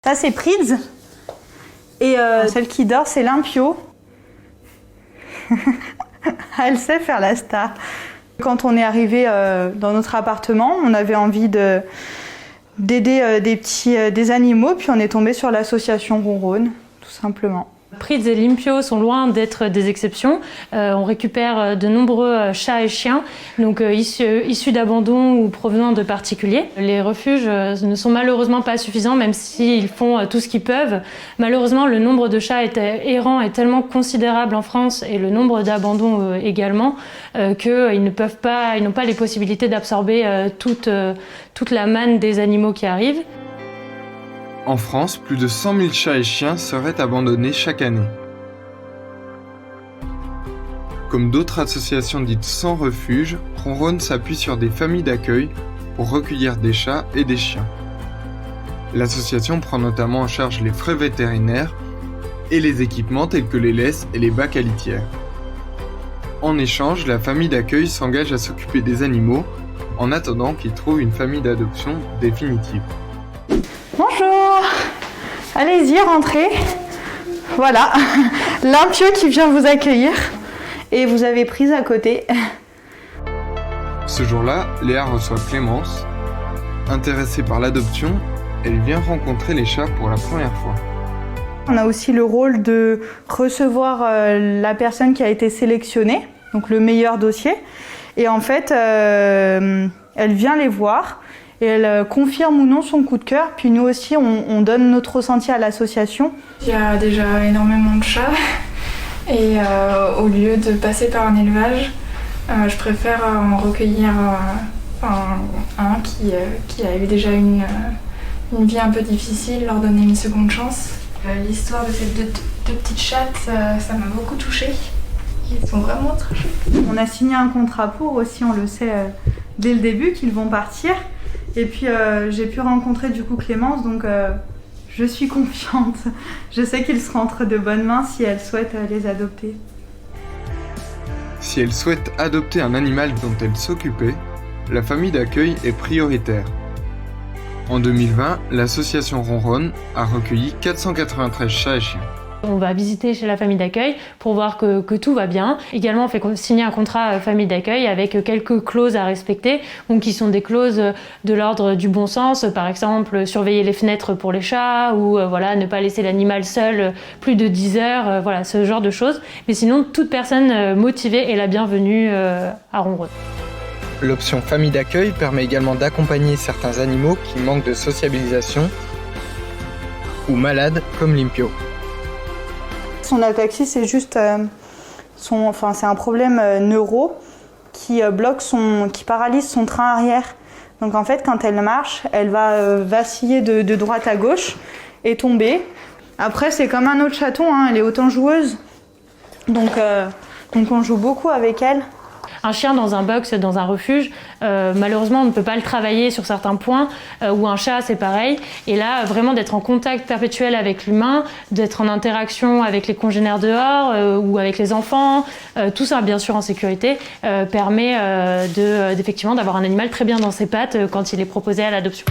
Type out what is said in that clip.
Ça, c'est Prids. Et celle qui dort, c'est Limpio. Elle sait faire la star. Quand on est arrivé dans notre appartement, on avait envie d'aider des animaux, puis on est tombé sur l'association Ronronne, tout simplement. Prids et Limpio sont loin d'être des exceptions. On récupère de nombreux chats et chiens, donc issus d'abandon ou provenant de particuliers. Les refuges ne sont malheureusement pas suffisants, même s'ils font tout ce qu'ils peuvent. Malheureusement, le nombre de chats errants est tellement considérable en France, et le nombre d'abandons également, qu'ils n'ont pas les possibilités d'absorber toute la manne des animaux qui arrivent. En France, plus de 100 000 chats et chiens seraient abandonnés chaque année. Comme d'autres associations dites sans refuge, Ronronne s'appuie sur des familles d'accueil pour recueillir des chats et des chiens. L'association prend notamment en charge les frais vétérinaires et les équipements tels que les laisses et les bacs à litière. En échange, la famille d'accueil s'engage à s'occuper des animaux en attendant qu'ils trouvent une famille d'adoption définitive. Bonjour! Allez-y, rentrez. Voilà, Limpio qui vient vous accueillir. Et vous avez Prids à côté. Ce jour-là, Léa reçoit Clémence. Intéressée par l'adoption, elle vient rencontrer les chats pour la première fois. On a aussi le rôle de recevoir la personne qui a été sélectionnée, donc le meilleur dossier. Et en fait, elle vient les voir. Et elle confirme ou non son coup de cœur, puis nous aussi on donne notre ressenti à l'association. Il y a déjà énormément de chats et au lieu de passer par un élevage, je préfère en recueillir un qui a eu déjà une vie un peu difficile, leur donner une seconde chance. L'histoire de ces deux petites chattes, ça m'a beaucoup touchée. Ils sont vraiment très chouettes. On a signé un contrat pour aussi, on le sait dès le début, qu'ils vont partir. Et puis j'ai pu rencontrer du coup Clémence, donc je suis confiante. Je sais qu'ils seront entre de bonnes mains si elle souhaite les adopter. Si elle souhaite adopter un animal dont elle s'occupait, la famille d'accueil est prioritaire. En 2020, l'association Ronronne a recueilli 493 chats et chiens. On va visiter chez la famille d'accueil pour voir que tout va bien. Également, on fait signer un contrat famille d'accueil avec quelques clauses à respecter, donc qui sont des clauses de l'ordre du bon sens, par exemple surveiller les fenêtres pour les chats ou ne pas laisser l'animal seul plus de 10 heures, voilà, ce genre de choses. Mais sinon, toute personne motivée est la bienvenue à Ronronne. L'option famille d'accueil permet également d'accompagner certains animaux qui manquent de sociabilisation ou malades comme Limpio. Son ataxie, c'est juste c'est un problème neuro qui paralyse son train arrière. Donc en fait, quand elle marche, elle va vaciller de droite à gauche et tomber. Après, c'est comme un autre chaton, elle est autant joueuse. Donc on joue beaucoup avec elle. Un chien dans un box, dans un refuge, malheureusement on ne peut pas le travailler sur certains points, ou un chat c'est pareil. Et là, vraiment d'être en contact perpétuel avec l'humain, d'être en interaction avec les congénères dehors ou avec les enfants, tout ça bien sûr en sécurité, permet effectivement d'avoir un animal très bien dans ses pattes quand il est proposé à l'adoption.